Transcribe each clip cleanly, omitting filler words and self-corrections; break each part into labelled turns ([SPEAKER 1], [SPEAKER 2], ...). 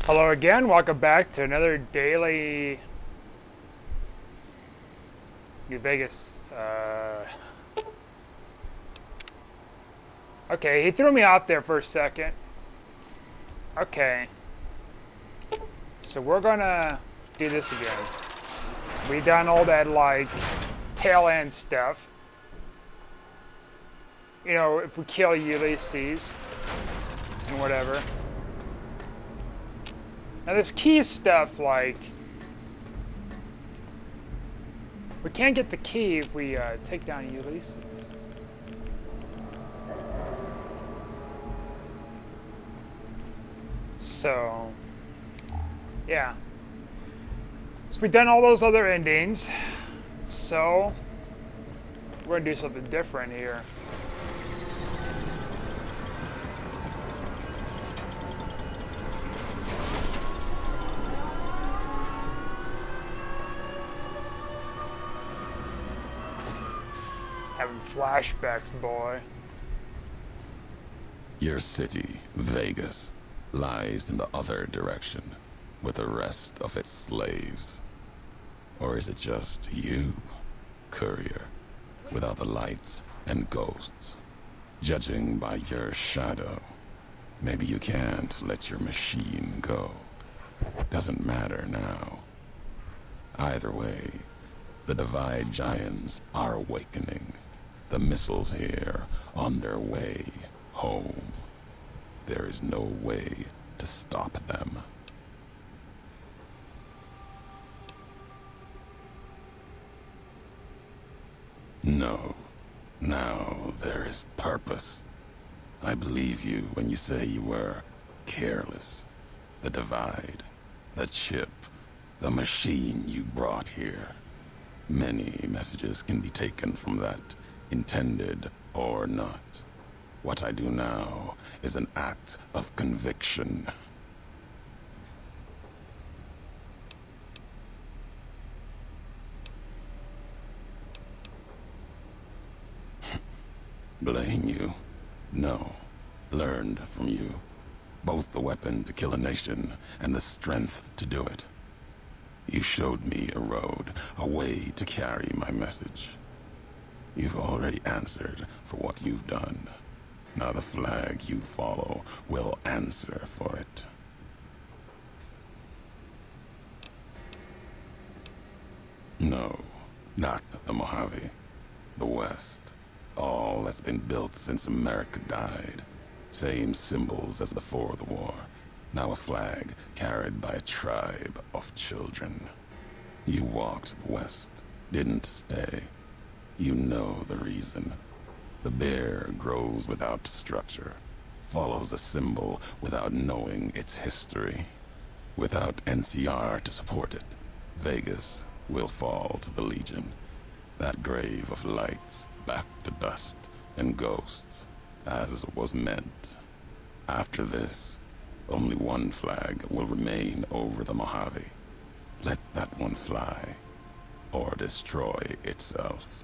[SPEAKER 1] Hello again, welcome back to another daily New Vegas. Okay, he threw me out there for a second. Okay, so we're gonna do this again. So we done all that like tail end stuff. You know, if we kill Ulysses and whatever. Now this key stuff, like, we can't get the key if we take down Ulysses. So, yeah. So we've done all those other endings. So, we're gonna do something different here. Having flashbacks, boy.
[SPEAKER 2] Your city, Vegas, lies in the other direction, with the rest of its slaves. Or is it just you, courier, without the lights and ghosts? Judging by your shadow, maybe you can't let your machine go. Doesn't matter now. Either way, the Divide Giants are awakening. The missiles here on their way home. There is no way to stop them. No. Now there is purpose. I believe you when you say you were careless. The Divide, the chip, the machine you brought here. Many messages can be taken from that, intended or not. What I do now is an act of conviction. Blame you? No. Learned from you. Both the weapon to kill a nation and the strength to do it. You showed me a road, a way to carry my message. You've already answered for what you've done. Now the flag you follow will answer for it. No, not the Mojave. The West. All that's been built since America died. Same symbols as before the war. Now a flag carried by a tribe of children. You walked the West, didn't stay. You know the reason. The bear grows without structure, follows a symbol without knowing its history. Without NCR to support it, Vegas will fall to the Legion. That grave of lights, back to dust and ghosts, as was meant. After this, only one flag will remain over the Mojave. Let that one fly, or destroy itself.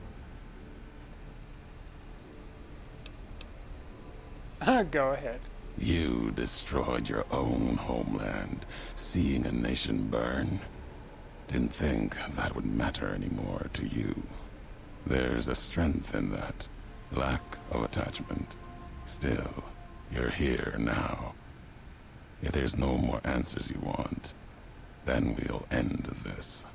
[SPEAKER 1] Go ahead.
[SPEAKER 2] You destroyed your own homeland, seeing a nation burn. Didn't think that would matter anymore to you. There's a strength in that. Lack of attachment. Still, you're here now. If there's no more answers you want, then we'll end this.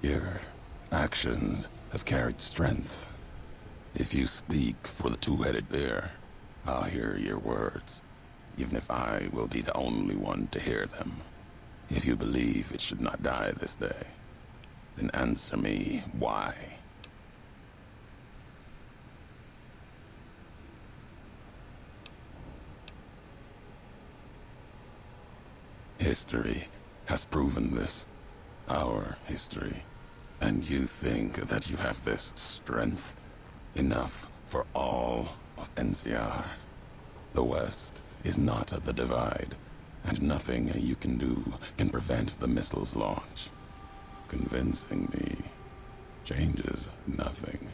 [SPEAKER 2] Your actions have carried strength. If you speak for the two-headed bear, I'll hear your words, even if I will be the only one to hear them. If you believe it should not die this day, then answer me why. History has proven this. Our history. And you think that you have this strength? Enough for all of NCR? The West is not the Divide, and nothing you can do can prevent the missile's launch. Convincing me changes nothing.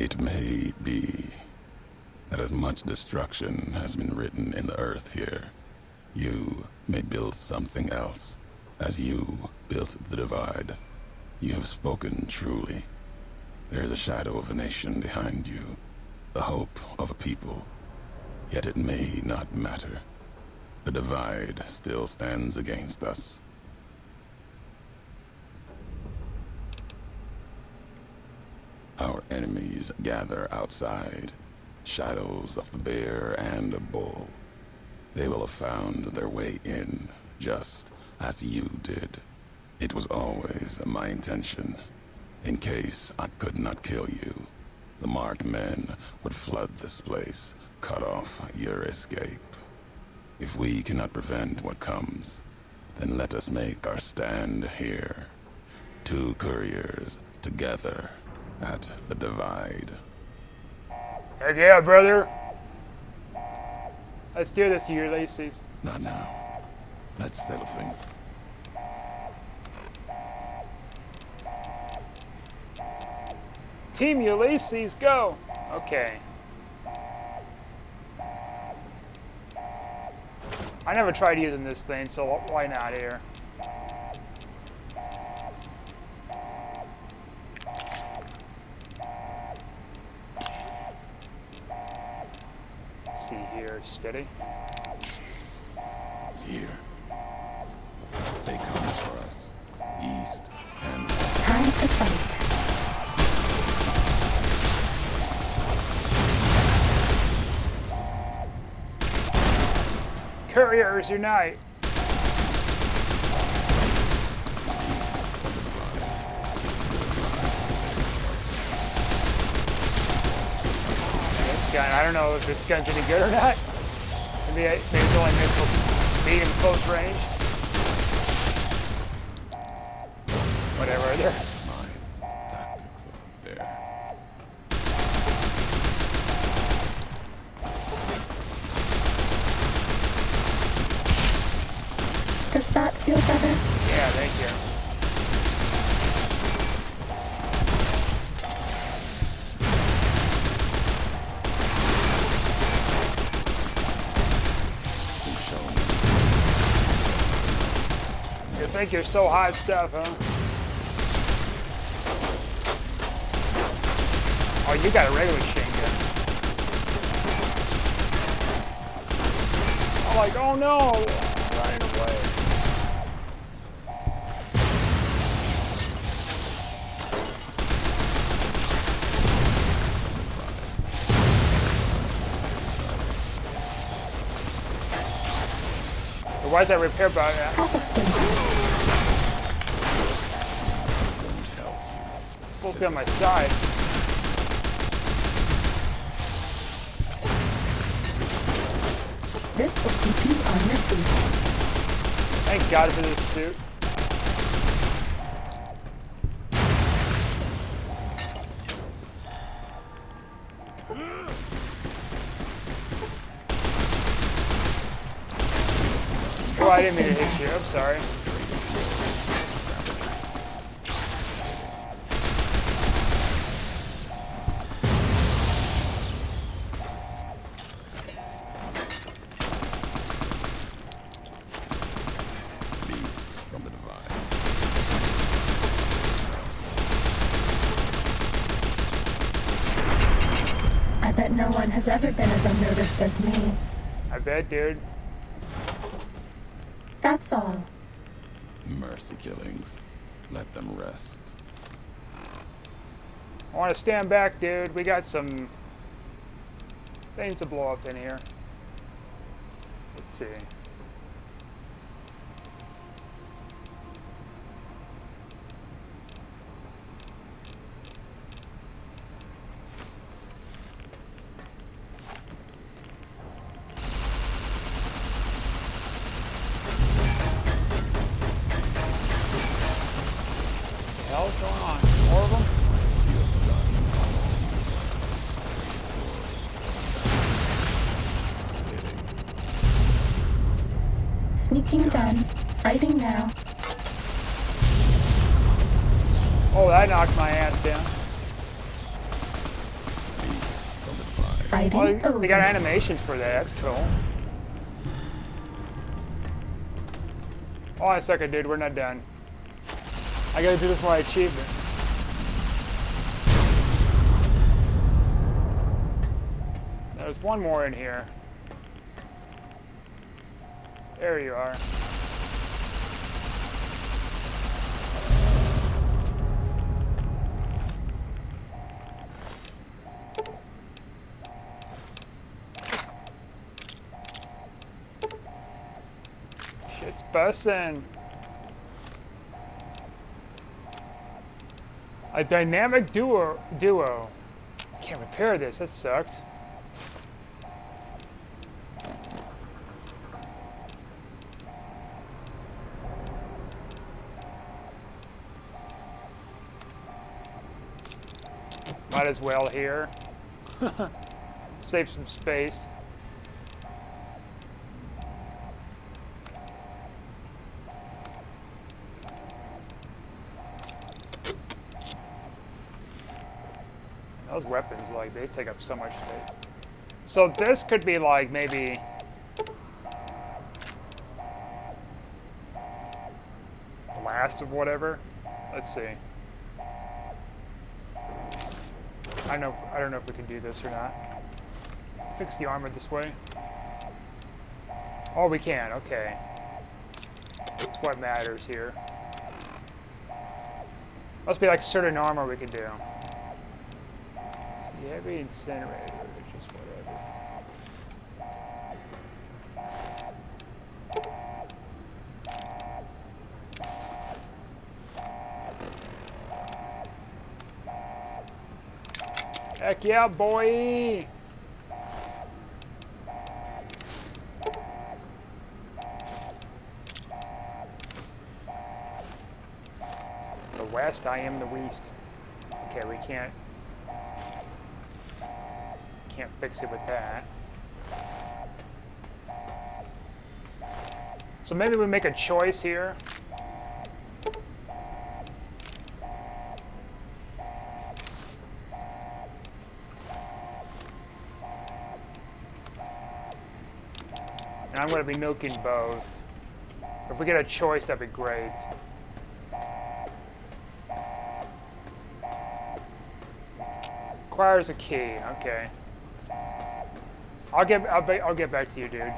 [SPEAKER 2] It may be that as much destruction has been written in the earth here, you may build something else, as you built the divide. You have spoken truly. There is a shadow of a nation behind you, the hope of a people. Yet it may not matter. The divide still stands against us. Our enemies gather outside, shadows of the bear and a bull. They will have found their way in, just as you did. It was always my intention. In case I could not kill you, the marked men would flood this place, cut off your escape. If we cannot prevent what comes, then let us make our stand here. Two couriers together at the divide.
[SPEAKER 1] Heck yeah, brother. Let's do this, Ulysses.
[SPEAKER 2] Not now. Let's settle things.
[SPEAKER 1] Team Ulysses, go! Okay. I never tried using this thing, so why not here? Let's see here, steady.
[SPEAKER 2] It's here. They come for us, east and west.
[SPEAKER 3] Time to fight.
[SPEAKER 1] Couriers unite! This gun, I don't know if this gun's any good or not. Maybe it's only meant for medium close range. Whatever, there.
[SPEAKER 2] Minds, tactics of the bear.
[SPEAKER 3] Does that feel better?
[SPEAKER 1] Yeah, thank you. You think you're so hot stuff, huh? Oh, you got a regular machine gun. I'm like, oh no! Running away. Why is that repair button at? It's both down my side.
[SPEAKER 3] This will keep you on your feet.
[SPEAKER 1] Thank God for this suit. Oh, I didn't mean to hit you. I'm sorry.
[SPEAKER 2] Beasts from the divide.
[SPEAKER 3] I bet no one has ever been as unnoticed as me.
[SPEAKER 1] I bet, dude.
[SPEAKER 3] That's all.
[SPEAKER 2] Mercy killings. Let them rest.
[SPEAKER 1] I want to stand back, dude. We got some things to blow up in here. Let's see. What the hell's going on? More of them?
[SPEAKER 3] Sneaking done. Fighting now.
[SPEAKER 1] Oh, that knocked my ass down.
[SPEAKER 3] fighting
[SPEAKER 1] Oh,
[SPEAKER 3] over.
[SPEAKER 1] they got animations for that. That's cool. Hold on a second, dude. We're not done. I gotta do this for my achievement. There's one more in here. There you are. Shit's bussin'. A dynamic duo. I can't repair this. That sucked. Might as well here. Save some space. Those weapons, like, they take up so much space. So this could be like maybe the last of whatever. Let's see. I don't know if we can do this or not. Fix the armor this way. Oh, we can. Okay. That's what matters here. Must be like certain armor we can do. So heavy incinerator, just whatever. Heck yeah, boy! The west, I am the west. Okay, we can't fix it with that. So maybe we make a choice here. And I'm going to be nuking both. If we get a choice, that'd be great. Requires a key. Okay. I'll get back to you, dude.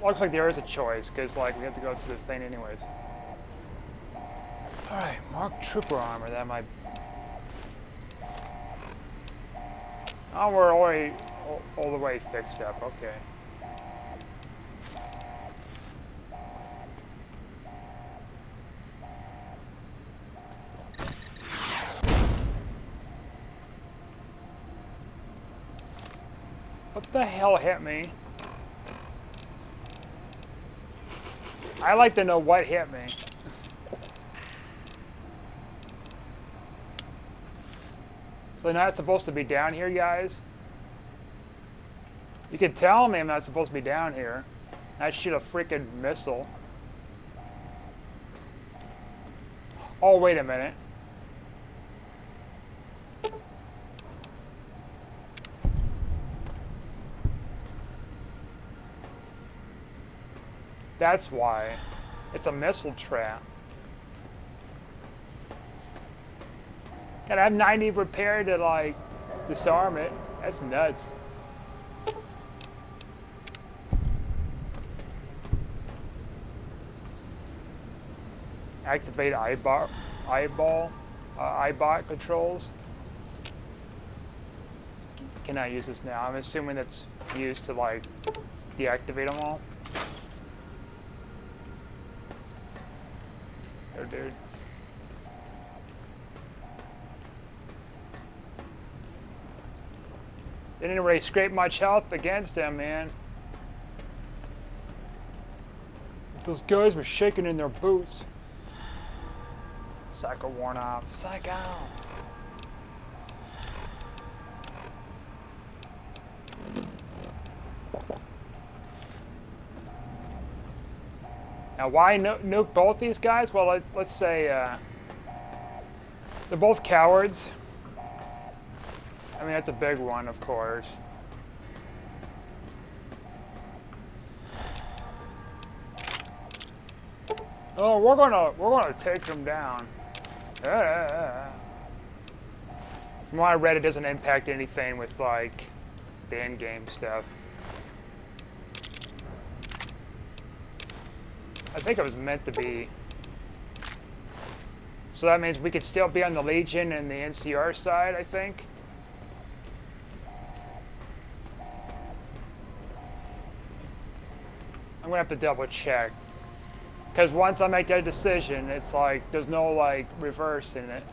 [SPEAKER 1] Looks like there is a choice because like we have to go to the thing anyways. All right, mark trooper armor. That might. Oh, we're already all the way fixed up. Okay. What the hell hit me? I like to know what hit me. So they're not supposed to be down here, guys? You can tell me I'm not supposed to be down here. I shoot a freaking missile. Oh, wait a minute. That's why. It's a missile trap. Gotta have 90 repair to, like, disarm it. That's nuts. Activate eyebot controls. Cannot use this now. I'm assuming that's used to, like, deactivate them all. Oh, dude. They didn't really scrape much health against them, man. Those guys were shaking in their boots. Psycho worn off. Psycho! Now, why nuke both these guys? Well, let's say they're both cowards. I mean, that's a big one, of course. Oh, we're gonna take them down. From what I read, it doesn't impact anything with like the end game stuff. I think it was meant to be. So that means we could still be on the Legion and the NCR side, I think. I'm gonna have to double check. Because once I make that decision, it's like, there's no like reverse in it.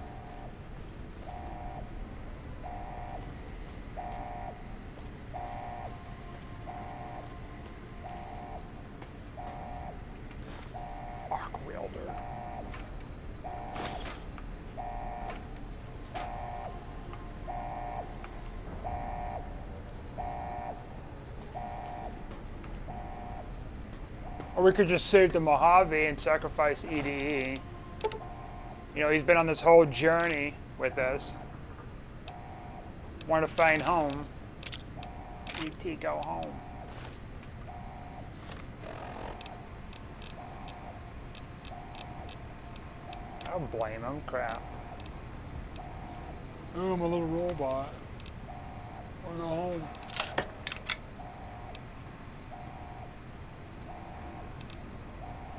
[SPEAKER 1] Arc welder. Or we could just save the Mojave and sacrifice EDE. You know, he's been on this whole journey with us. Want to find home. ET, go home. I don't blame him, crap. Oh, I'm a little robot. I want to go home.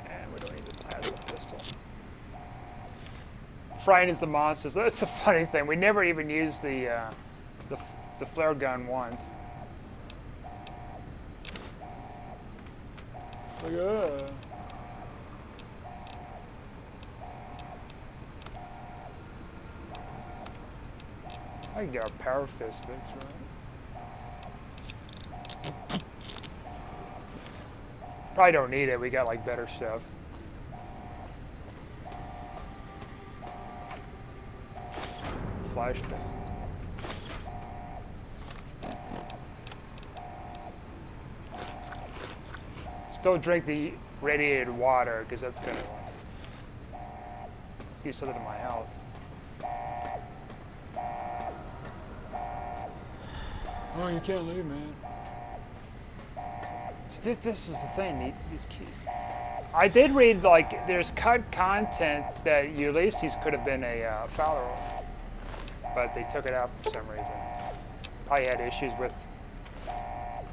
[SPEAKER 1] And we don't need the plasma pistol. Frightens the monsters. That's the funny thing. We never even used the flare gun once. Like, I can get our power fist fixed, right? Probably don't need it. We got like better stuff. Flashbang. Still drink the radiated water because that's gonna do something to my health. Oh, you can't leave, man. This is the thing, these keys. I did read, like, there's cut content that Ulysses could have been a Fowler, but they took it out for some reason. Probably had issues with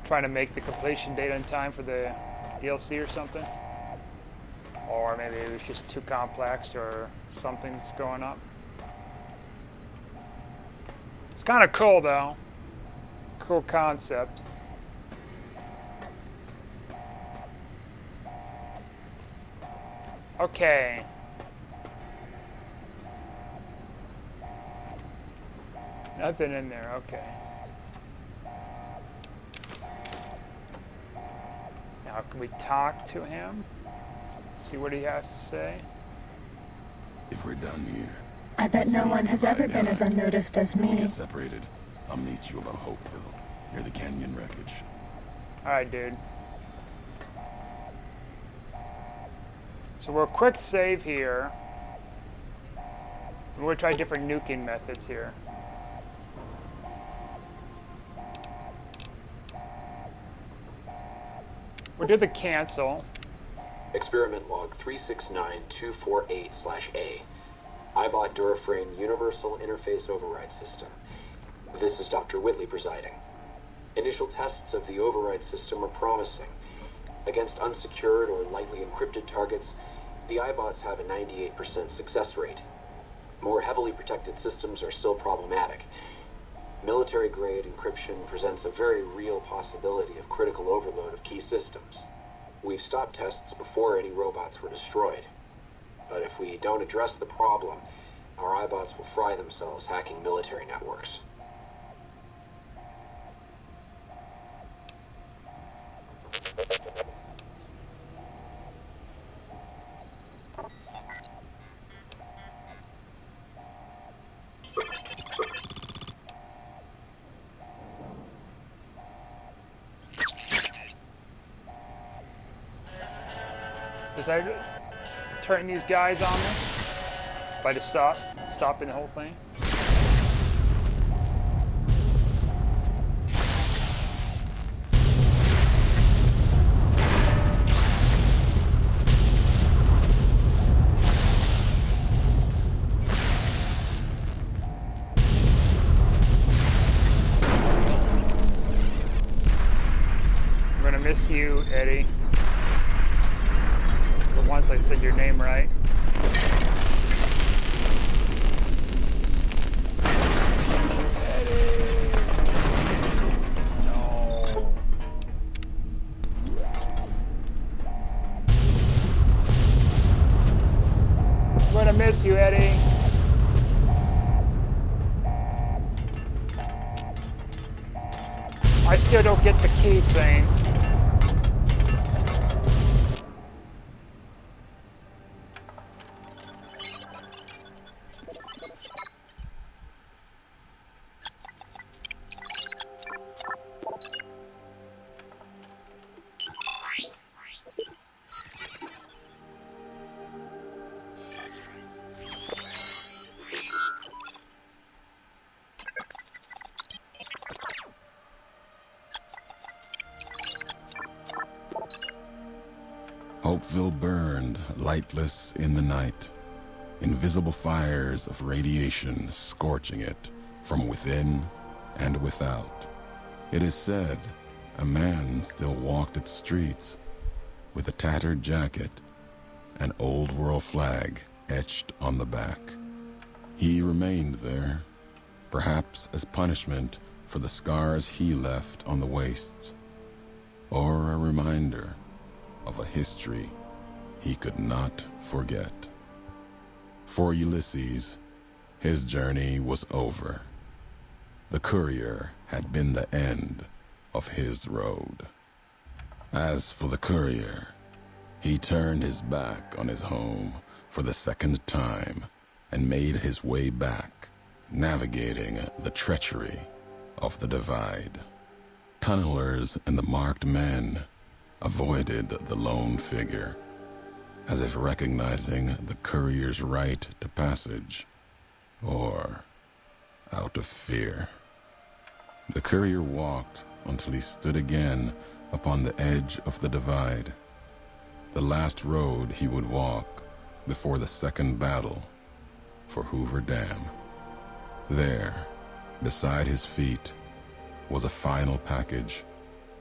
[SPEAKER 1] trying to make the completion date in time for the DLC or something. Or maybe it was just too complex or something's going up. It's kind of cool, though. Cool concept. Okay. Nothing in there, okay. Now, can we talk to him? See what he has to say?
[SPEAKER 2] If we're done here,
[SPEAKER 3] I bet no one has ever been as unnoticed as
[SPEAKER 2] when we
[SPEAKER 3] me.
[SPEAKER 2] get separated, I'll meet you about Hopeville, near the canyon wreckage.
[SPEAKER 1] Alright, dude. So we'll quick save here. And we'll try different nuking methods here. We'll do the cancel.
[SPEAKER 4] Experiment log 369248/A. iBot Duraframe Universal Interface Override System. This is Dr. Whitley presiding. Initial tests of the override system are promising. Against unsecured or lightly encrypted targets, the iBots have a 98% success rate. More heavily protected systems are still problematic. Military-grade encryption presents a very real possibility of critical overload of key systems. We've stopped tests before any robots were destroyed. But if we don't address the problem, our iBots will fry themselves hacking military networks.
[SPEAKER 1] Does that turn these guys on me? By just stopping the whole thing? miss you, Eddie. For once I said your name right. Eddie! No. I'm gonna miss you, Eddie. I still don't get the key thing.
[SPEAKER 2] Hopeville burned, lightless in the night, invisible fires of radiation scorching it from within and without. It is said a man still walked its streets with a tattered jacket, an old world flag etched on the back. He remained there, perhaps as punishment for the scars he left on the wastes, or a reminder of a history he could not forget. For Ulysses, his journey was over. The courier had been the end of his road. As for the courier, he turned his back on his home for the second time and made his way back, navigating the treachery of the divide. Tunnelers and the marked men avoided the lone figure, as if recognizing the courier's right to passage, or out of fear. The courier walked until he stood again upon the edge of the divide, the last road he would walk before the second battle for Hoover Dam. There, beside his feet, was a final package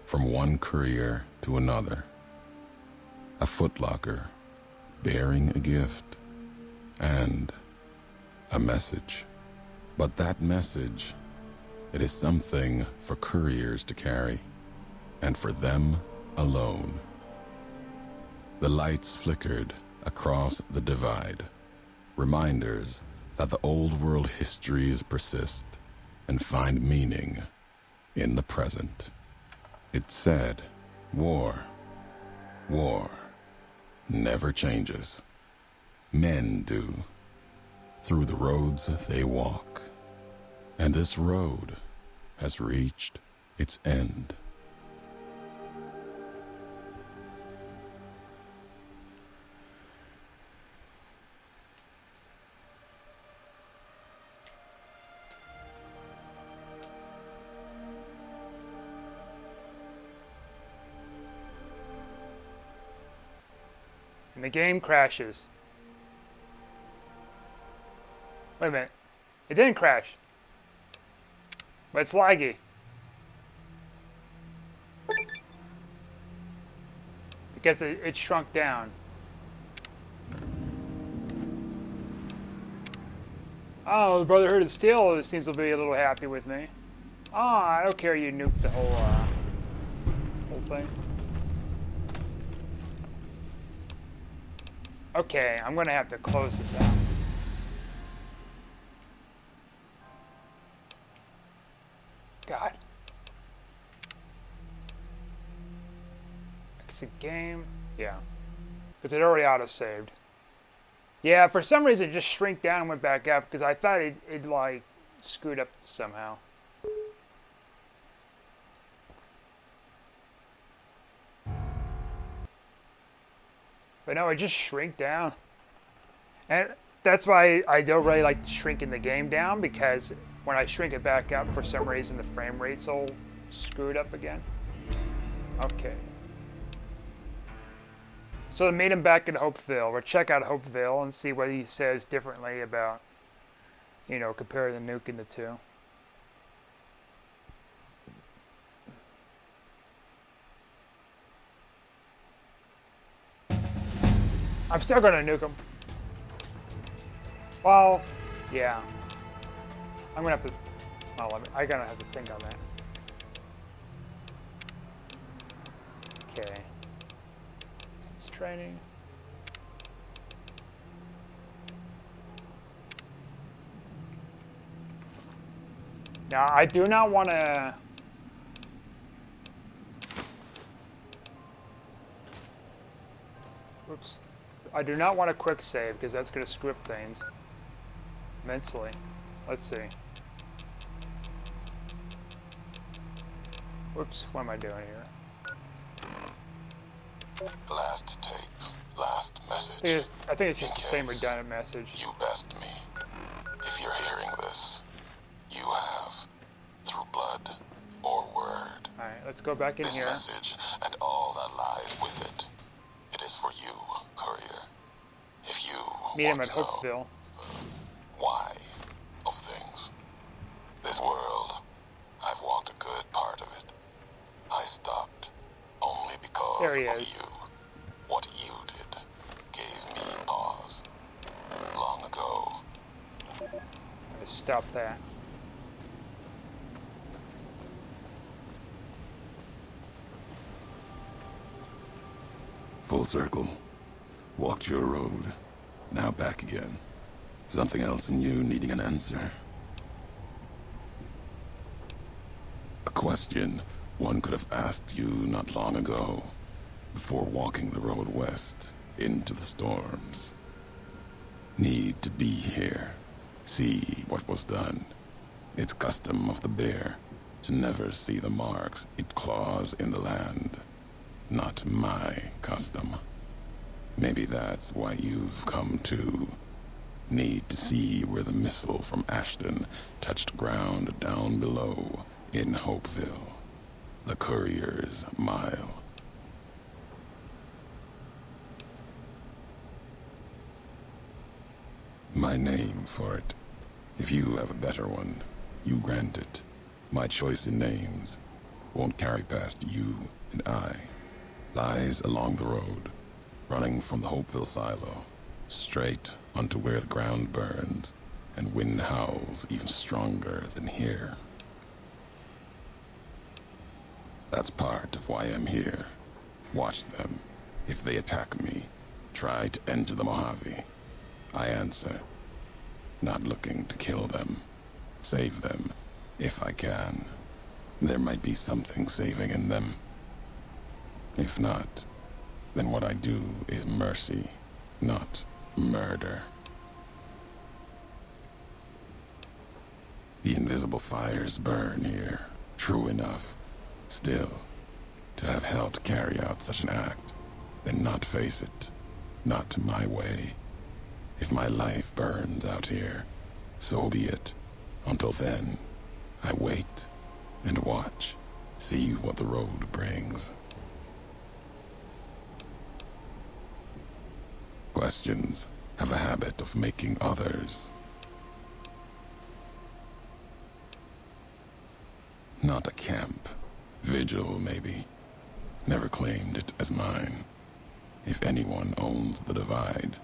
[SPEAKER 2] from one courier to another. A footlocker bearing a gift and a message. But that message, it is something for couriers to carry, and for them alone. The lights flickered across the divide, reminders that the old world histories persist and find meaning in the present. It said, war never changes. Men do, through the roads they walk. And this road has reached its end.
[SPEAKER 1] And the game crashes. Wait a minute. It didn't crash. But it's laggy. Because it shrunk down. Oh, the Brotherhood of Steel seems to be a little happy with me. I don't care you nuked the whole thing. Okay, I'm gonna have to close this out. God. Exit game. Yeah. Because it already auto-saved. Yeah, for some reason it just shrinked down and went back up because I thought it like screwed up somehow. But no, it just shrinked down. And that's why I don't really like shrinking the game down, because when I shrink it back up, for some reason the frame rate's all screwed up again. Okay. So meet him back in Hopeville, or check out Hopeville and see what he says differently about, you know, compare the nuke in the two. I'm still gonna nuke them. Well, yeah. I'm gonna have to. Well, I gotta have to think on that. Okay. It's training. Now, I do not want to. Oops. I do not want a quick save because that's going to screw up things immensely. Let's see. Whoops, what am I doing here?
[SPEAKER 2] Last tape, last message.
[SPEAKER 1] I think it's just the same redundant message.
[SPEAKER 2] You best me. If you're hearing this, you have, through blood or word.
[SPEAKER 1] Alright, let's go back in
[SPEAKER 2] this
[SPEAKER 1] here.
[SPEAKER 2] Message and all that lies with it. It is for you, courier. If you
[SPEAKER 1] Meet him
[SPEAKER 2] want
[SPEAKER 1] at
[SPEAKER 2] to know
[SPEAKER 1] Hopeville.
[SPEAKER 2] the why of things. This world, I've walked a good part of it. I stopped only because
[SPEAKER 1] There he
[SPEAKER 2] of
[SPEAKER 1] is.
[SPEAKER 2] you. What you did gave me pause. Long ago.
[SPEAKER 1] Just stop that.
[SPEAKER 2] Full circle. Walked your road. Now back again. Something else in you needing an answer. A question one could have asked you not long ago, before walking the road west into the storms. Need to be here. See what was done. It's custom of the bear to never see the marks it claws in the land. Not my custom. Maybe that's why you've come too. Need to see where the missile from Ashton touched ground down below in Hopeville. The Courier's Mile. My name for it. If you have a better one, you grant it. My choice in names won't carry past you and I. Lies along the road, running from the Hopeville silo, straight onto where the ground burns and wind howls even stronger than here. That's part of why I'm here. Watch them. If they attack me, try to enter the Mojave. I answer, not looking to kill them. Save them, if I can. There might be something saving in them. If not, then what I do is mercy, not murder. The invisible fires burn here, true enough. Still, to have helped carry out such an act, then not face it, not my way. If my life burns out here, so be it. Until then, I wait and watch, see what the road brings. Questions have a habit of making others. Not a camp. Vigil, maybe. Never claimed it as mine. If anyone owns the divide,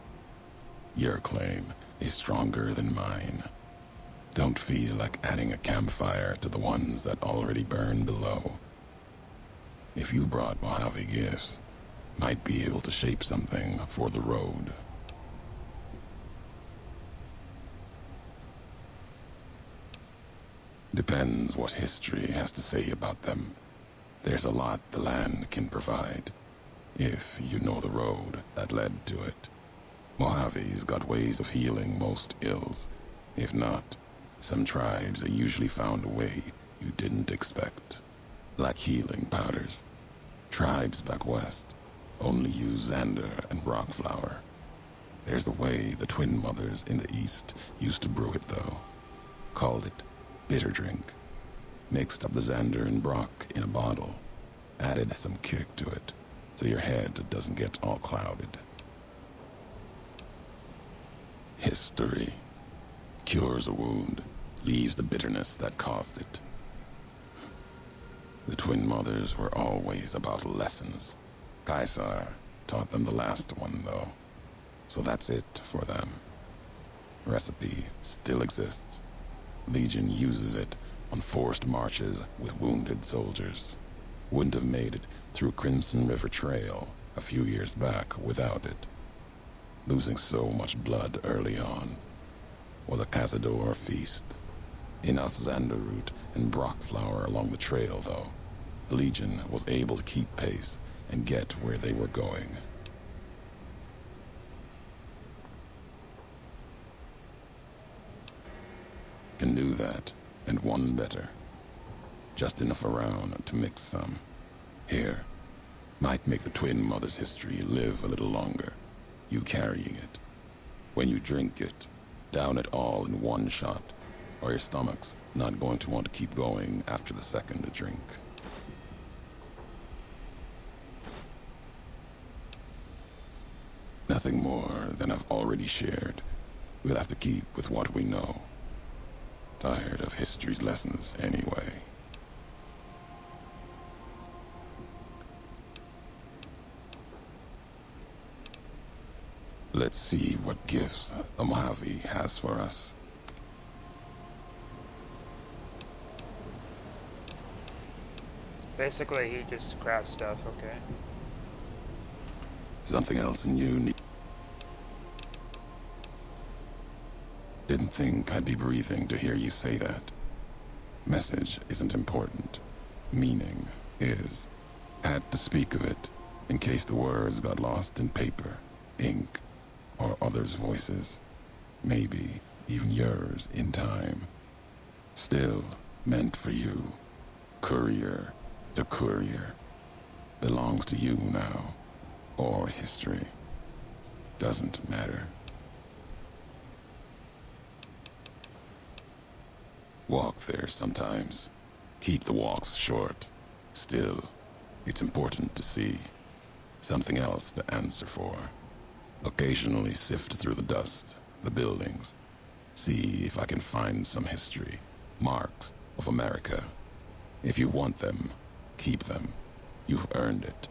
[SPEAKER 2] your claim is stronger than mine. Don't feel like adding a campfire to the ones that already burn below. If you brought Mojave gifts, might be able to shape something for the road. Depends what history has to say about them. There's a lot the land can provide, if you know the road that led to it. Mojave's got ways of healing most ills. If not, some tribes have usually found a way you didn't expect. Like healing powders. Tribes back west only use Xander and rockflower. There's a way the twin mothers in the east used to brew it though. Called it bitter drink. Mixed up the Xander and Brock in a bottle. Added some kick to it, so your head doesn't get all clouded. History. Cures a wound, leaves the bitterness that caused it. The twin mothers were always about lessons. Caesar taught them the last one, though. So that's it for them. Recipe still exists. Legion uses it on forced marches with wounded soldiers. Wouldn't have made it through Crimson River Trail a few years back without it. Losing so much blood early on was a Cazador feast. Enough Xanderroot and Brockflower along the trail, though. The Legion was able to keep pace and get where they were going. Can do that, and one better. Just enough around to mix some. Here, might make the Twin Mother's history live a little longer. You carrying it. When you drink it, down it all in one shot, or your stomach's not going to want to keep going after the second drink. Nothing more than I've already shared. We'll have to keep with what we know. Tired of history's lessons anyway. Let's see what gifts the Mojave has for us.
[SPEAKER 1] Basically, he just crafts stuff, okay.
[SPEAKER 2] Something else in you need. Didn't think I'd be breathing to hear you say that. Message isn't important. Meaning is. Had to speak of it, in case the words got lost in paper, ink, or others' voices. Maybe even yours in time. Still meant for you. Courier to courier. Belongs to you now. Or history. Doesn't matter. Walk there sometimes. Keep the walks short. Still, it's important to see. Something else to answer for. Occasionally sift through the dust, the buildings. See if I can find some history. Marks of America. If you want them, keep them. You've earned it.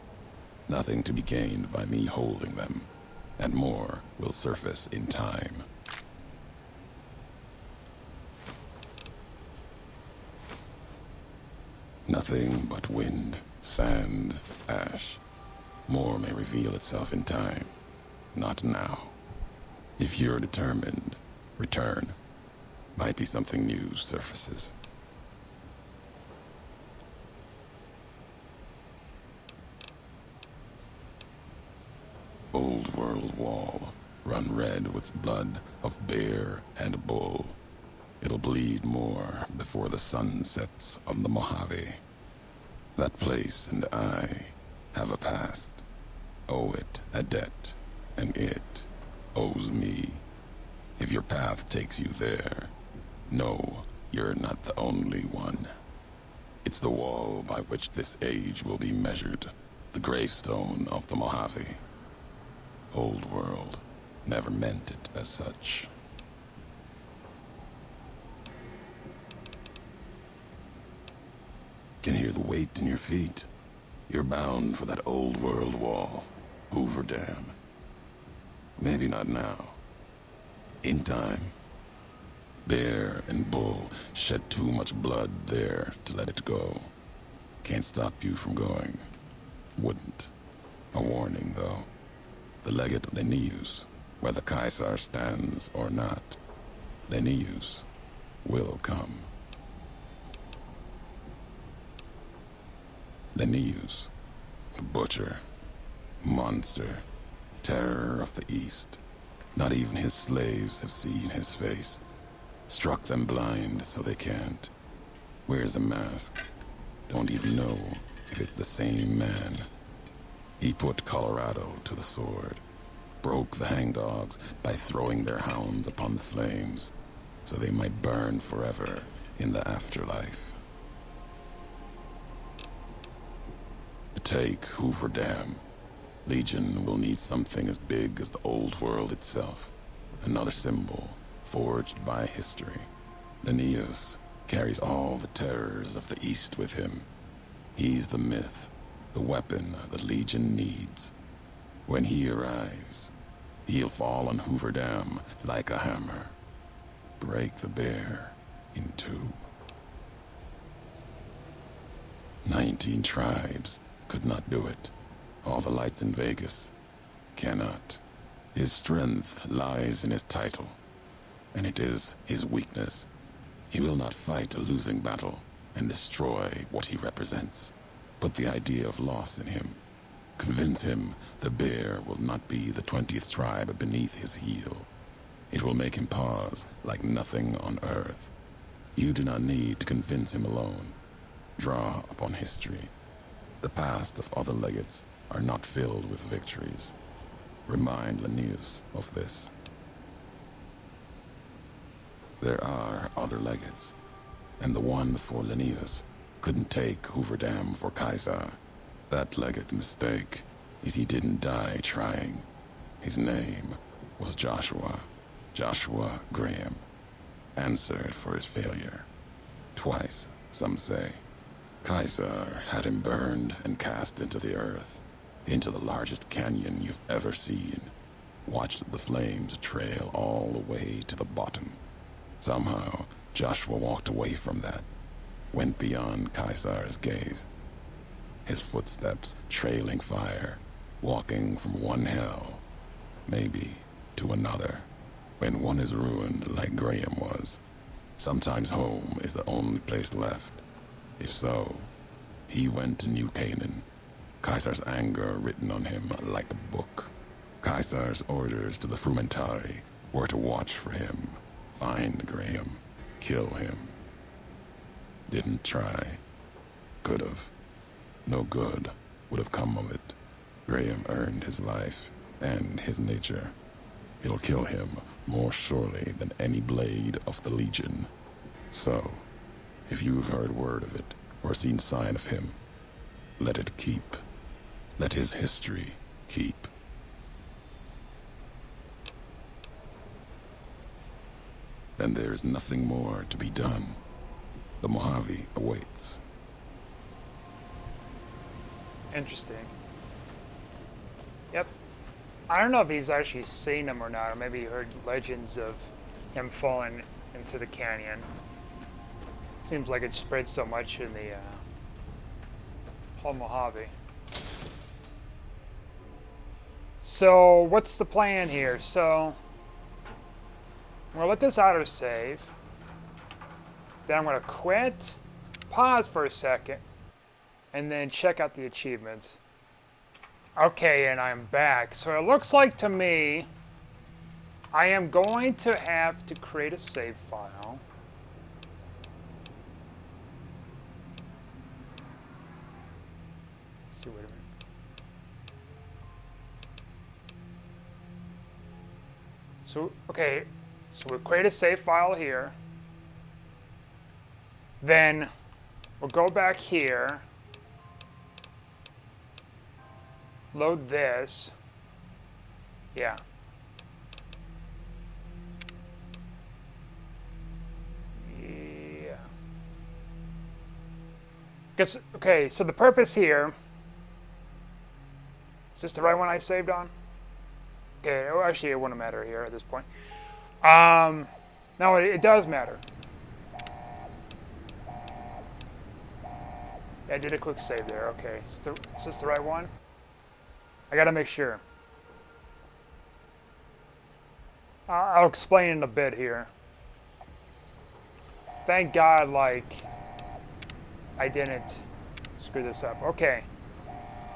[SPEAKER 2] Nothing to be gained by me holding them. And more will surface in time. Nothing but wind, sand, ash. More may reveal itself in time. Not now. If you're determined, return. Might be something new surfaces. Old world wall, run red with blood of bear and bull. It'll bleed more before the sun sets on the Mojave. That place and I have a past. Owe it a debt, and it owes me. If your path takes you there, know you're not the only one. It's the wall by which this age will be measured, the gravestone of the Mojave. Old world never meant it as such. Can hear the weight in your feet. You're bound for that old world wall. Hoover Dam. Maybe not now. In time. Bear and bull shed too much blood there to let it go. Can't stop you from going. Wouldn't. A warning, though. The legate Linnaeus, whether Caesar stands or not, Linnaeus will come. Linnaeus, the butcher, monster, terror of the East. Not even his slaves have seen his face. Struck them blind so they can't. Wears a mask. Don't even know if it's the same man. He put Colorado to the sword. Broke the hangdogs by throwing their hounds upon the flames, so they might burn forever in the afterlife. To take Hoover Dam, Legion will need something as big as the old world itself. Another symbol forged by history. Linnaeus carries all the terrors of the East with him. He's the myth, the weapon the Legion needs. When he arrives, He'll fall on Hoover Dam like a hammer. Break the bear in two. 19 tribes could not do it. All the lights in Vegas cannot. His strength lies in his title, and it is his weakness. He will not fight a losing battle and destroy what he represents. Put the idea of loss in him. Convince him the bear will not be the 20th tribe beneath his heel. It will make him pause like nothing on earth. You do not need to convince him alone. Draw upon history. The past of other legates are not filled with victories. Remind Linnaeus of this. There are other legates, and the one before Linnaeus couldn't take Hoover Dam for Kaiser. That legate's mistake is he didn't die trying. His name was Joshua Graham, answered for his failure. Twice, some say. Kaiser had him burned and cast into the earth, into the largest canyon you've ever seen. Watched the flames trail all the way to the bottom. Somehow, Joshua walked away from that, went beyond Kaiser's gaze. His footsteps trailing fire, walking from one hell, maybe to another. When one is ruined like Graham was, sometimes home is the only place left. If so, he went to New Canaan, Kaiser's anger written on him like a book. Kaiser's orders to the Frumentari were to watch for him, find Graham, kill him. Didn't try. Could've. No good would have come of it. Graham earned his life and his nature. It'll kill him more surely than any blade of the Legion. So, if you've heard word of it or seen sign of him, let it keep. Let his history keep. And there is nothing more to be done. The Mojave awaits.
[SPEAKER 1] Interesting. Yep. I don't know if he's actually seen him or not, or maybe he heard legends of him falling into the canyon. Seems like it spread so much in the whole Mojave. So, what's the plan here? So, I'm gonna let this autosave. Then I'm gonna quit, pause for a second, and then check out the achievements. Okay, and I'm back. So it looks like to me, I am going to have to create a save file. Let's see, wait a minute. So, okay, so we'll create a save file here. Then we'll go back here. Load this. Yeah. Yeah. Guess, okay, so the purpose here, is this the right one I saved on? Okay, well, actually it wouldn't matter here at this point. No, it does matter. Yeah, I did a quick save there, okay. Is this the right one? I gotta make sure. I'll explain in a bit here. Thank God, like, I didn't screw this up. Okay,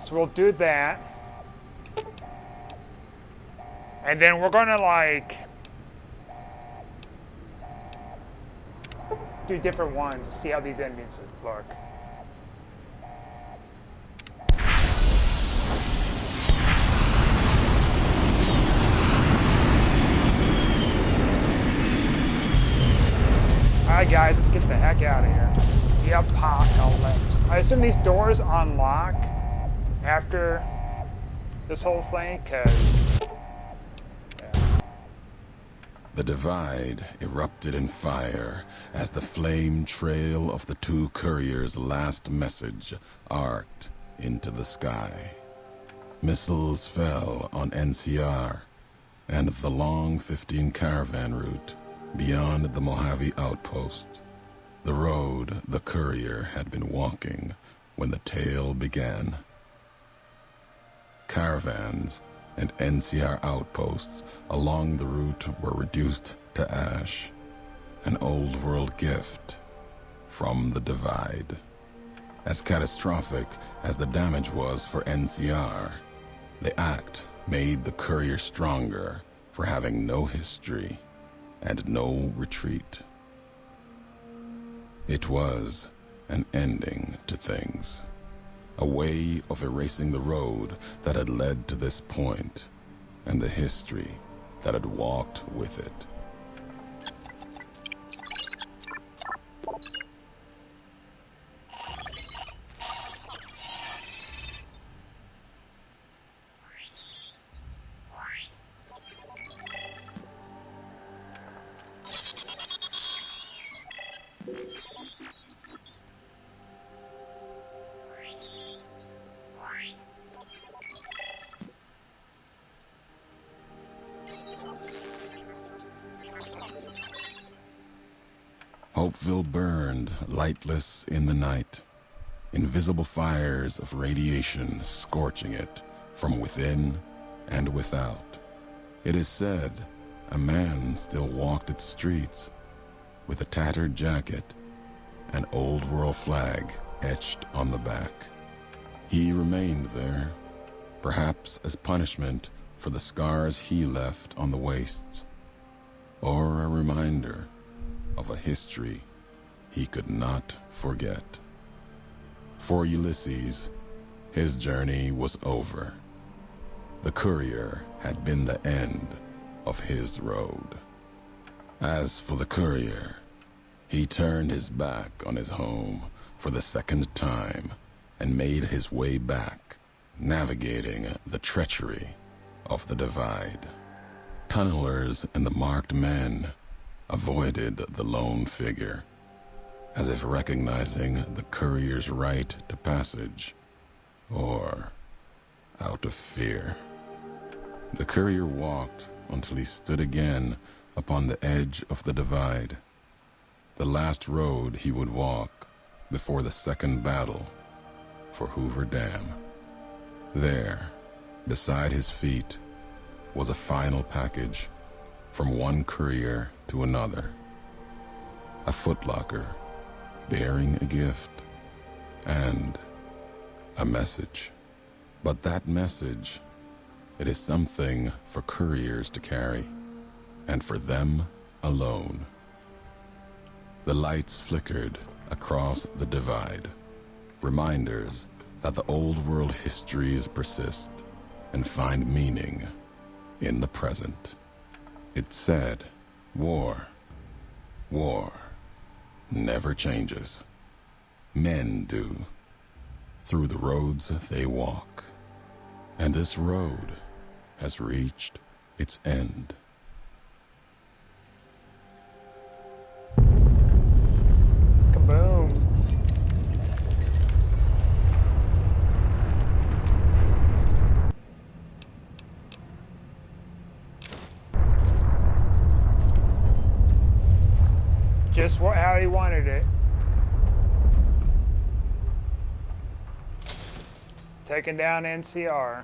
[SPEAKER 1] so we'll do that. And then we're gonna, like, do different ones to see how these enemies look. Alright guys, let's get the heck out of here. The apocalypse. I assume these doors unlock after this whole thing, because... yeah.
[SPEAKER 2] The divide erupted in fire as the flame trail of the two couriers' last message arced into the sky. Missiles fell on NCR, and the long 15 caravan route beyond the Mojave outpost, the road the courier had been walking when the tale began. Caravans and NCR outposts along the route were reduced to ash, an old-world gift from the Divide. As catastrophic as the damage was for NCR, the act made the courier stronger for having no history and no retreat. It was an ending to things, a way of erasing the road that had led to this point and the history that had walked with it. Hopeville burned lightless in the night, invisible fires of radiation scorching it from within and without. It is said a man still walked its streets with a tattered jacket, an old-world flag etched on the back. He remained there, perhaps as punishment for the scars he left on the wastes, or a reminder of a history he could not forget. For Ulysses, his journey was over. The courier had been the end of his road. As for the courier, he turned his back on his home for the second time and made his way back, navigating the treachery of the Divide. Tunnelers and the marked men avoided the lone figure, as if recognizing the courier's right to passage, or out of fear. The courier walked until he stood again upon the edge of the Divide, the last road he would walk before the second battle for Hoover Dam. There, beside his feet, was a final package from one courier to another. A footlocker bearing a gift and a message. But that message, it is something for couriers to carry, and for them alone. The lights flickered across the Divide, reminders that the old world histories persist and find meaning in the present. It said, war never changes. Men do, through the roads they walk. And this road has reached its end.
[SPEAKER 1] Kaboom. Just how he wanted it. Taking down NCR.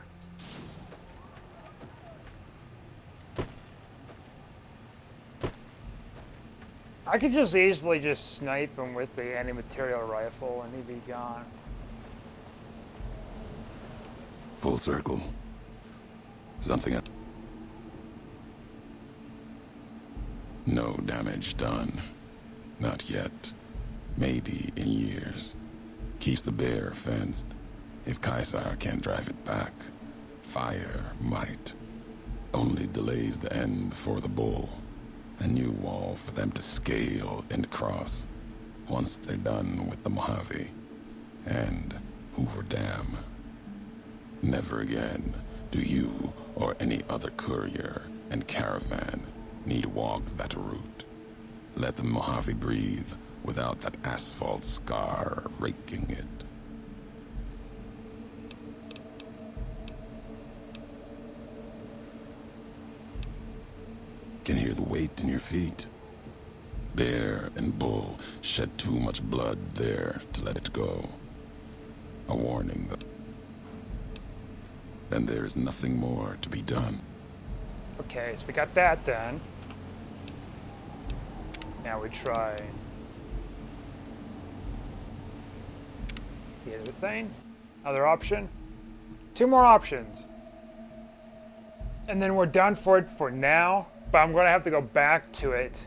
[SPEAKER 1] I could just easily just snipe him with the anti-material rifle and he'd be gone.
[SPEAKER 2] Full circle. Something else. No damage done. Not yet. Maybe in years. Keeps the bear fenced. If Caesar can't drive it back, fire might. Only delays the end for the bull. A new wall for them to scale and cross once they're done with the Mojave and Hoover Dam. Never again do you or any other courier and caravan need walk that route. Let the Mojave breathe without that asphalt scar raking it. hear the weight in your feet. Bear and bull shed too much blood there to let it go. A warning, though. Then there is nothing more to be done.
[SPEAKER 1] Okay, so we got that done. Now we try the other thing. Other option. 2 more options. And then we're done for it for now, but I'm going to have to go back to it.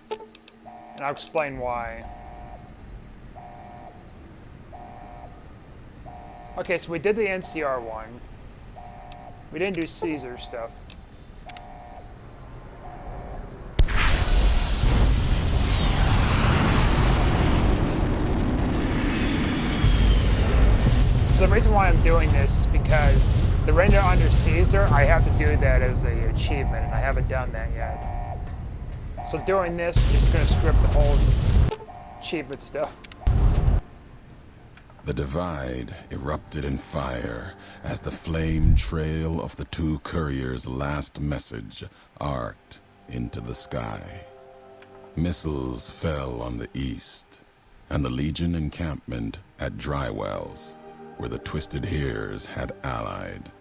[SPEAKER 1] And I'll explain why. Okay, so we did the NCR one. We didn't do Caesar stuff. So the reason why I'm doing this is because the render under Caesar, I have to do that as an achievement, and I haven't done that yet. So doing this is just going to script the whole achievement stuff.
[SPEAKER 2] The divide erupted in fire as the flame trail of the 2 couriers' last message arced into the sky. Missiles fell on the east, and the Legion encampment at Drywells, where the Twisted Heres had allied,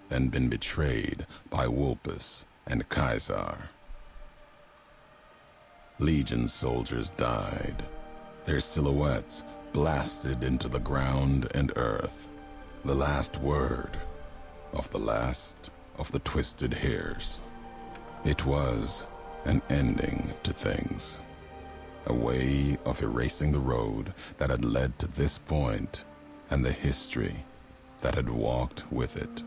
[SPEAKER 2] then been betrayed by Wulpus and Caesar. Legion soldiers died, their silhouettes blasted into the ground and earth, the last word of the last of the Twisted Heres. It was an ending to things, a way of erasing the road that had led to this point and the history that had walked with it.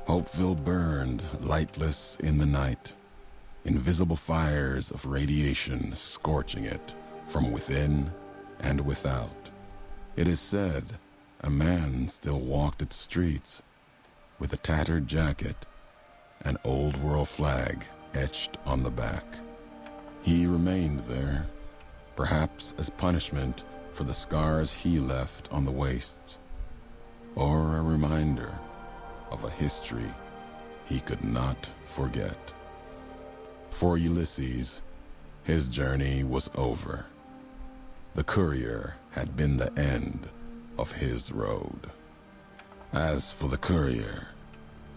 [SPEAKER 2] Hopeville burned lightless in the night, invisible fires of radiation scorching it from within and without. It is said a man still walked its streets with a tattered jacket, an old world flag etched on the back. He remained there, perhaps as punishment for the scars he left on the wastes, or a reminder of a history he could not forget. For Ulysses, his journey was over. The courier had been the end of his road. As for the courier,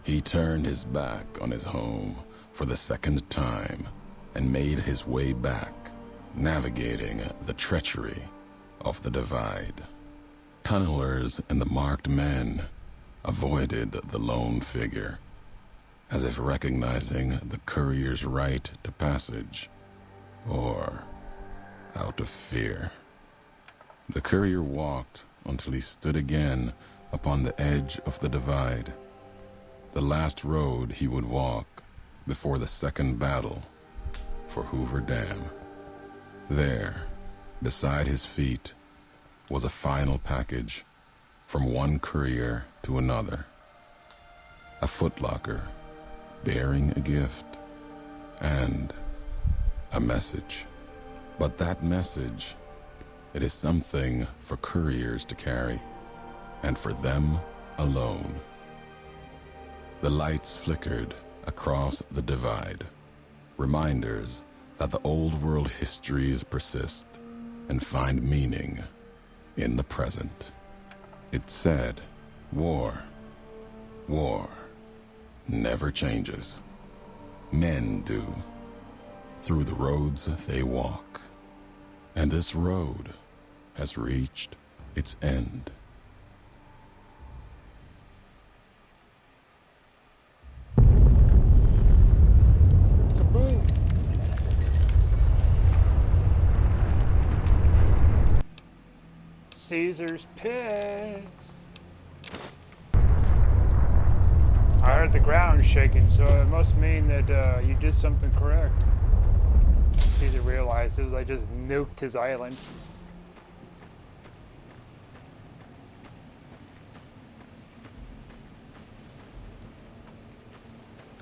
[SPEAKER 2] he turned his back on his home for the second time and made his way back, navigating the treachery of the divide. Tunnelers and the marked men avoided the lone figure, as if recognizing the courier's right to passage, or out of fear. The courier walked until he stood again upon the edge of the divide, the last road he would walk before the second battle for Hoover Dam. There, beside his feet, was a final package from one courier to another. A footlocker bearing a gift and a message. But that message, it is something for couriers to carry, and for them alone. The lights flickered across the divide, reminders that the old world histories persist and find meaning in the present. It said, war never changes. Men do, through the roads they walk. And this road has reached its end.
[SPEAKER 1] Kaboom! Caesar's pissed. I heard the ground shaking, so it must mean that you did something correct. Caesar realizes I just nuked his island.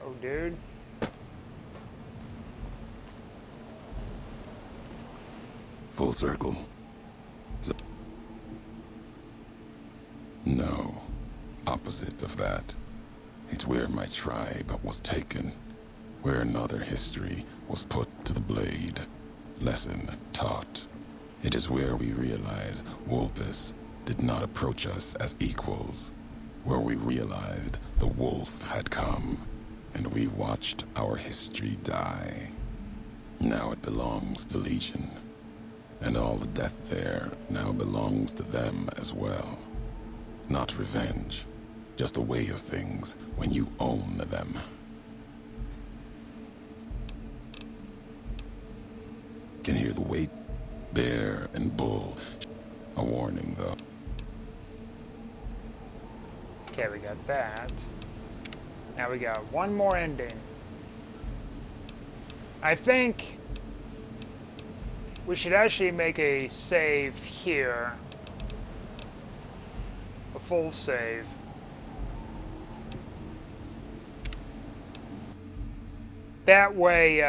[SPEAKER 1] Oh, dude.
[SPEAKER 2] Full circle. No. Opposite of that. It's where my tribe was taken. Where another history was put to the blade. Lesson taught. It is where we realize Wolpus did not approach us as equals. Where we realized the wolf had come. And we watched our history die. Now it belongs to Legion. And all the death there now belongs to them as well. Not revenge, just a way of things when you own them. Can hear the weight, bear and bull. A warning though.
[SPEAKER 1] Okay, we got that. Now we got one more ending. I think we should actually make a save here. A full save. That way,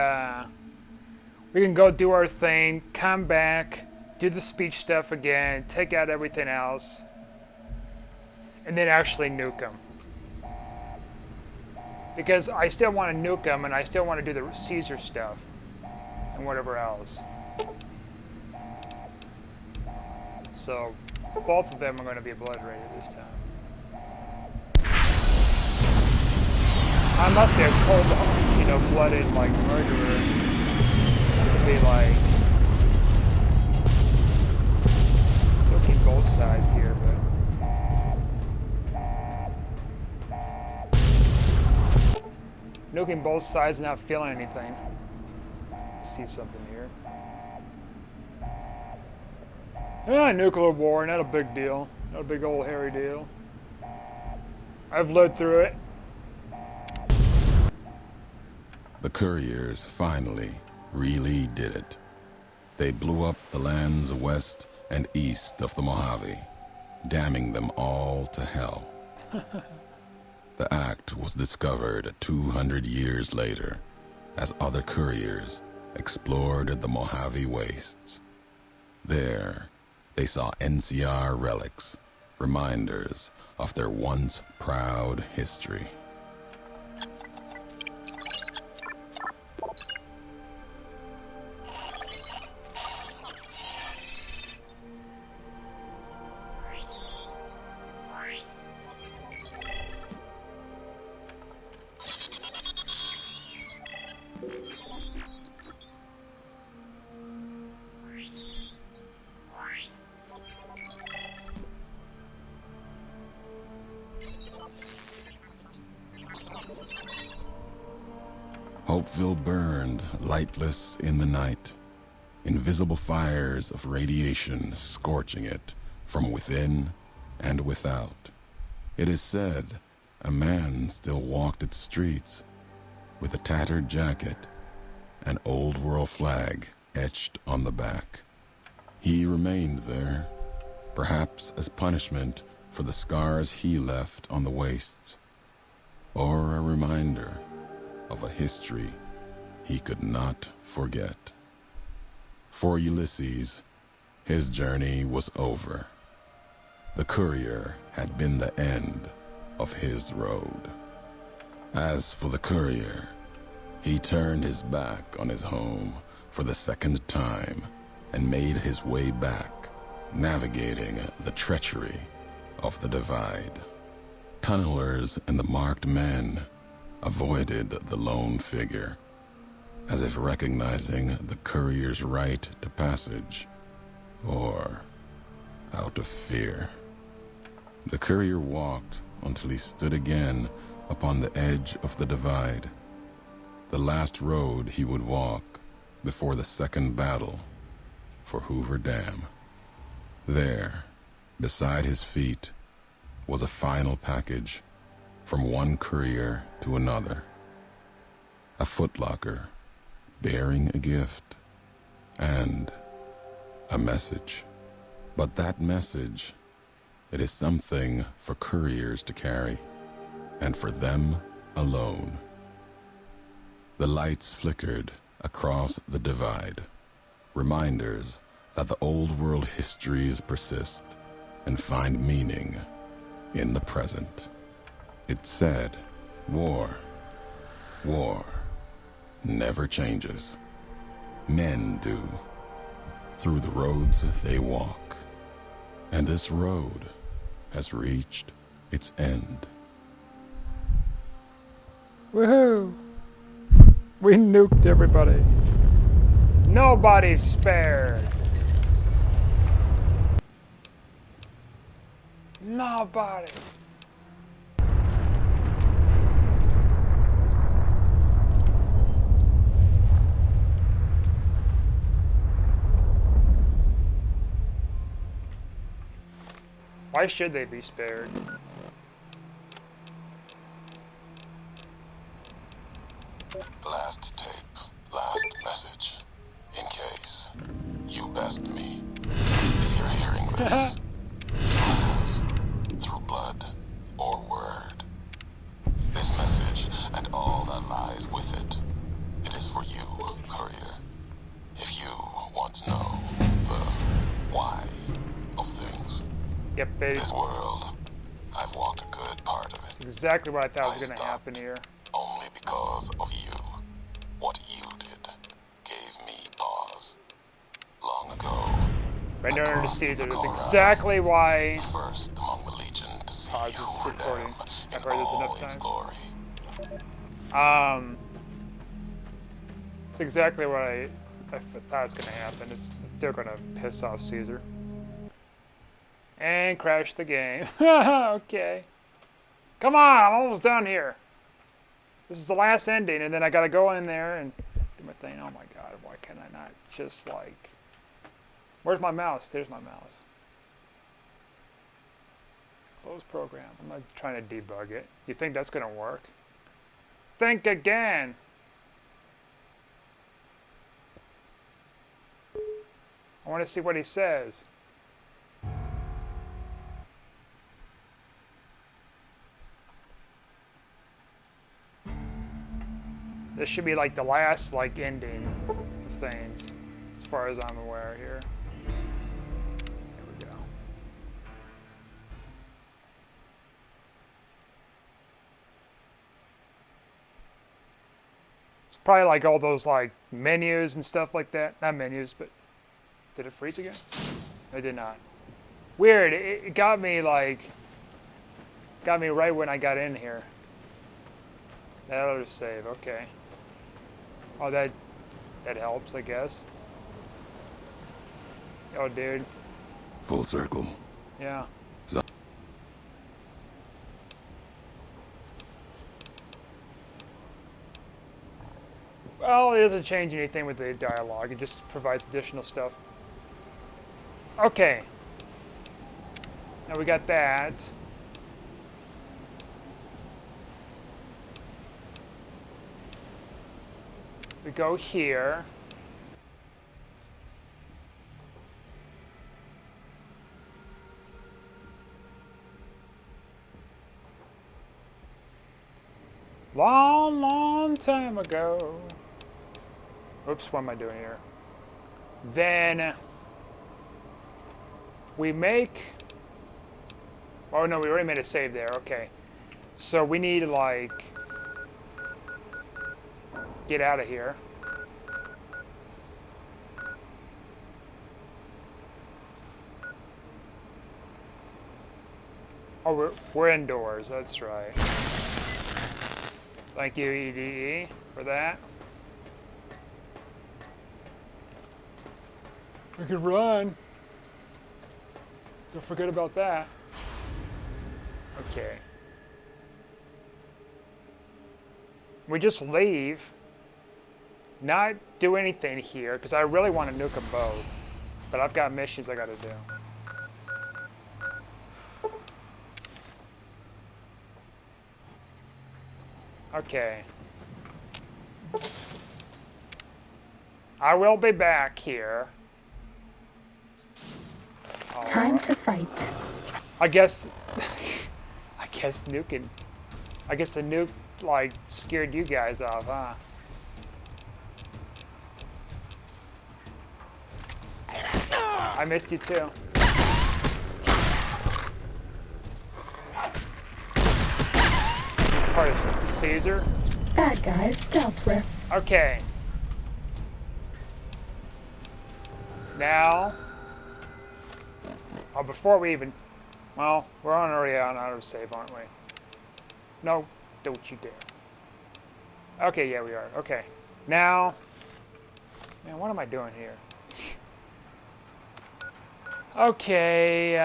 [SPEAKER 1] we can go do our thing, come back, do the speech stuff again, take out everything else, and then actually nuke them. Because I still want to nuke them, and I still want to do the Caesar stuff, and whatever else. So, both of them are going to be obliterated this time. I must be a cold, blooded, like, murderer. To be, like, looking both sides here, but... nuking both sides and not feeling anything. See something here. Yeah, nuclear war, not a big deal. Not a big old hairy deal. I've lived through it.
[SPEAKER 2] The couriers finally really did it. They blew up the lands west and east of the Mojave, damning them all to hell. The act was discovered 200 years later as other couriers explored the Mojave wastes. There, they saw NCR relics, reminders of their once proud history. Hopeville burned lightless in the night, invisible fires of radiation scorching it from within and without. It is said a man still walked its streets with a tattered jacket, an old world flag etched on the back. He remained there, perhaps as punishment for the scars he left on the wastes, or a reminder of a history he could not forget. For Ulysses, his journey was over. The courier had been the end of his road. As for the courier, he turned his back on his home for the second time and made his way back, navigating the treachery of the divide. Tunnelers and the marked men avoided the lone figure, as if recognizing the courier's right to passage, or out of fear. The courier walked until he stood again upon the edge of the divide, the last road he would walk before the second battle for Hoover Dam. There, beside his feet, was a final package from one courier to another. A footlocker bearing a gift and a message. But that message, it is something for couriers to carry, and for them alone. The lights flickered across the divide, reminders that the old world histories persist and find meaning in the present. It said, war never changes. Men do, through the roads they walk. And this road has reached its end.
[SPEAKER 1] Woohoo! We nuked everybody. Nobody's spared. Nobody. Why should they be spared?
[SPEAKER 2] Last tape, last message. In case you best me. If you're hearing this, through blood or word. This message and all that lies with it. It is for you, courier. If you want to know the why of things.
[SPEAKER 1] Yep, baby.
[SPEAKER 2] This world, I've walked a good part of it.
[SPEAKER 1] That's exactly what I thought was going to happen here.
[SPEAKER 2] Only because of you. What you did gave me pause. Long ago.
[SPEAKER 1] Right under the Caesar. That's exactly why.
[SPEAKER 2] First among the legion to see
[SPEAKER 1] Pause this
[SPEAKER 2] you and
[SPEAKER 1] recording.
[SPEAKER 2] them
[SPEAKER 1] I've
[SPEAKER 2] in
[SPEAKER 1] heard this
[SPEAKER 2] all
[SPEAKER 1] enough
[SPEAKER 2] its
[SPEAKER 1] times.
[SPEAKER 2] glory.
[SPEAKER 1] It's exactly what I thought was going to happen. It's still going to piss off Caesar. And crash the game. Okay. Come on, I'm almost done here. This is the last ending, and then I gotta go in there and do my thing. Oh my god, why can I not just like... Where's my mouse? There's my mouse. Close program. I'm not trying to debug it. You think that's gonna work? Think again! I want to see what he says. This should be like the last ending of things, as far as I'm aware here. Here we go. It's probably like all those menus and stuff like that. Not menus, but did it freeze again? It did not. Weird. It got me got me right when I got in here. That auto save. Okay. Oh, that helps, I guess. Oh, dude.
[SPEAKER 2] Full circle.
[SPEAKER 1] Yeah.
[SPEAKER 2] So
[SPEAKER 1] Well, it doesn't change anything with the dialogue. It just provides additional stuff. Okay. Now we got that. We go here. Long, long time ago. Oops, what am I doing here? Then we make... Oh no, we already made a save there. Okay. So we need to get out of here. Oh, we're indoors. That's right. Thank you, EDE, for that. We can run. Don't forget about that. Okay. We just leave. Not do anything here, because I really want to nuke them both. But I've got missions I gotta do. Okay. I will be back here.
[SPEAKER 3] Time to fight.
[SPEAKER 1] I guess nuking. I guess the nuke like scared you guys off, huh? I missed you too. Part of Caesar.
[SPEAKER 3] Bad guys dealt with.
[SPEAKER 1] Okay. Now. Oh, before we even. Well, we're already on autosave, aren't we? No, don't you dare. Okay, yeah, we are. Okay. Now. Man, what am I doing here? Okay,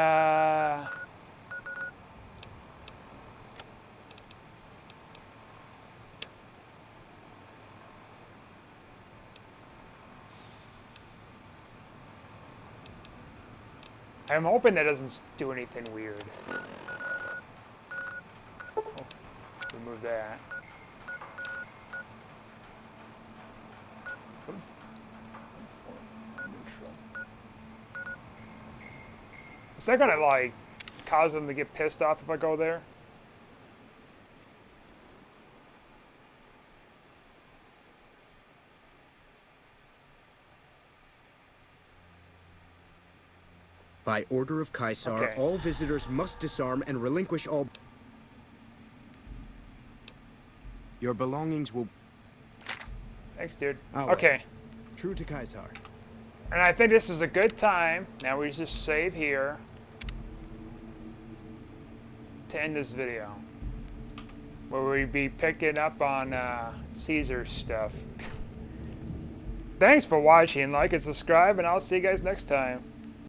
[SPEAKER 1] I'm hoping that doesn't do anything weird. Oh, remove that. Is that gonna, like, cause them to get pissed off if I go there?
[SPEAKER 5] By order of Caesar,
[SPEAKER 1] Okay.
[SPEAKER 5] all visitors must disarm and relinquish all... Your belongings will...
[SPEAKER 1] Thanks, dude.
[SPEAKER 5] All right.
[SPEAKER 1] Okay.
[SPEAKER 5] True to Caesar.
[SPEAKER 1] And I think this is a good time. Now we just save here to end this video. Where we be picking up on Caesar stuff. Thanks for watching. Like and subscribe, and I'll see you guys next time.